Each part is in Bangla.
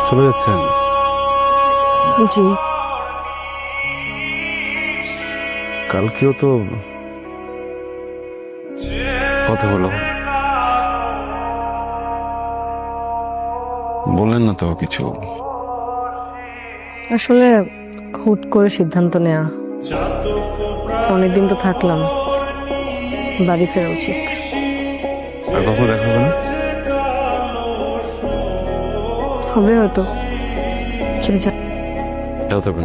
চলে যাচ্ছেন? জি। কালকেও তো কথা বলো, বললেন না তো কিছু? আসলে হুট করে সিদ্ধান্ত নেওয়া, অনেকদিন তো থাকলাম, বাড়ি ফেরা উচিত। আর কখনো দেখা হবে না? হবে হয়তো, কে জানে। যাও তখন।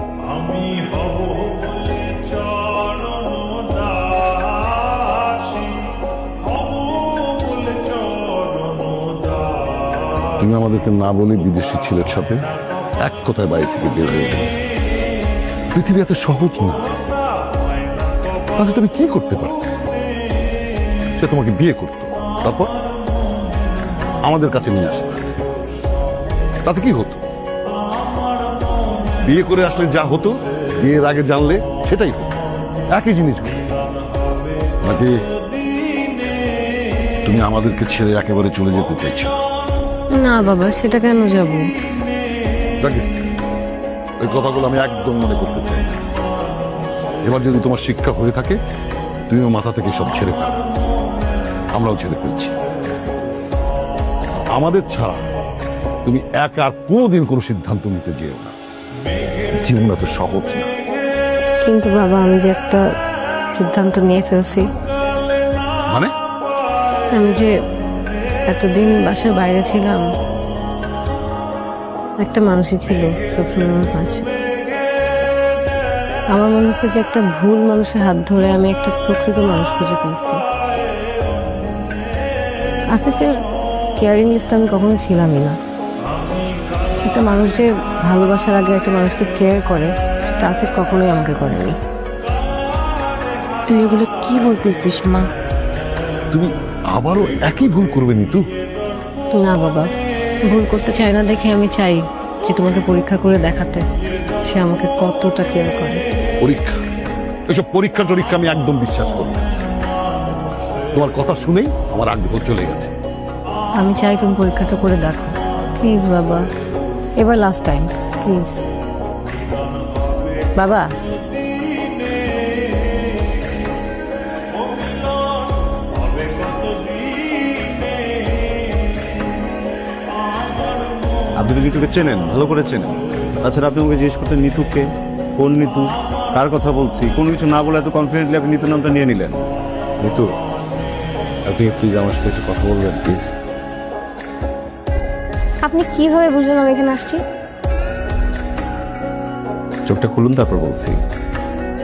তুমি আমাদেরকে না বলে বিদেশি ছেলের সাথে এক কথায় বাড়ি থেকে বের হয়ে গেলে। পৃথিবী এত সহজ না। তাহলে তুমি কি করতে পারতে? সে তোমাকে বিয়ে করত, তারপর আমাদের কাছে নিয়ে আসতো। তাতে কি হতো? বিয়ে করে আসলে যা হতো, বিয়ের আগে জানলে সেটাই হতো, একই জিনিস হতো। নাকি তুমি আমাদেরকে ছেড়ে একেবারে চলে যেতে চাইছো? না বাবা, সেটা কেন যাব? দেখি, ওই কথাগুলো আমি একদম মনে করতে চাই না। এবার যদি তোমার শিক্ষা হয়ে থাকে, তুমিও মাথা থেকে সব ছেড়ে ফেলো। আমরাও ছেড়ে ফেলছি। আমাদের ছাড়া তুমি একা আর কোনোদিন কোনো সিদ্ধান্ত নিতে যেও না। জীবন এত সহজ না। কিন্তু বাবা, আমি যে একটা সিদ্ধান্ত নিয়ে ফেলছি। মানে? আমি যে এতদিন বাসার বাইরে ছিলাম, একটা মানুষই ছিল সবসময় আমার পাশে। আমার মনে হচ্ছে যে একটা ভুল মানুষের হাত ধরে আমি একটা প্রকৃত মানুষ খুঁজে পেয়েছি। আসিফের কেয়ারিং লিস্ট আমি কখনো ছিলামই না। একটা মানুষ যে ভালোবাসার আগে একটা মানুষকে কেয়ার করে, সেটা আসিফ কখনোই আমাকে করেনি। তুই এগুলো কি বলতেছিস মা? তুমি আবারও একই ভুল করবে নিতু। না বাবা, ভুল করতে চাই না দেখে আমি চাই যে তোমাকে পরীক্ষা করে দেখাতে সে আমাকে কতটা কেয়ার করে। পরীক্ষা? এসব পরীক্ষা টরীক্ষা আমি একদম বিশ্বাস করি না। তোমার কথা শুনেই আমার আগ্রহ চলে গেছে। আমি চাই তুমি পরীক্ষাটা করে দেখো, প্লিজ বাবা, এবার লাস্ট টাইম, প্লিজ বাবা। আপনি তো নিতুকে চেনেন, ভালো করে চেনেন। তাছাড়া আপনি আমাকে জিজ্ঞেস করতেন নিতুকে, কোন নিতু, কার কথা বলছি, কোনো কিছু না বলে এত কনফিডেন্টলি আপনি নিতু নামটা নিয়ে নিলেন। নিতু, আপনি প্লিজ আমার সাথে একটু কথা বলবেন প্লিজ। আপনি কিভাবে বুঝলেন আমি এখানে আসছি? চোখটা খুলুন, তারপর বলছি।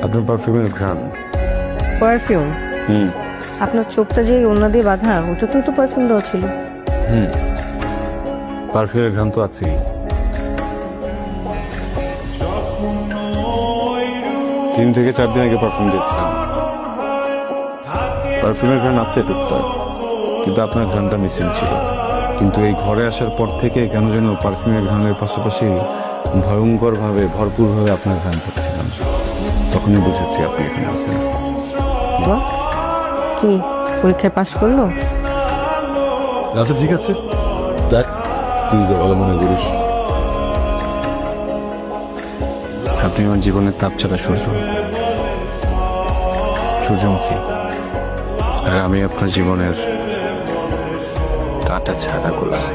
আপনার পারফিউমের ঘ্রাণ। পারফিউম? আপনার চোখটা যে ওড়না দিয়ে বাঁধা, ওটাতেও তো পারফিউম দেওয়া ছিল। পারফিউমের ঘ্রাণ তো আছেই। 3 থেকে 4 দিন আগে পারফিউম দিয়েছিলাম। পারফিউমের ঘ্রাণ আছে টুকটাক, কিন্তু আপনার ঘ্রাণটা মিসিং ছিল। কিন্তু এই ঘরে আসার পর থেকে কেন যেন পারফিউমের ঘ্রাণের পাশাপাশি ভয়ঙ্করভাবে ভরপুরভাবে আপনার ঘ্রাণ পাচ্ছিলাম। তখনই বুঝেছি আপনি এখানে আছেন। বাহ, কি পরীক্ষায় পাশ করলো? আচ্ছা ঠিক আছে, দেখ তুই যা ভালো মনে করিস। আপনি আমার জীবনের তাপ ছাড়া সূর্যমুখী, আর আমি আপনার জীবনের কাঁটা ছাড়া গোলাপ।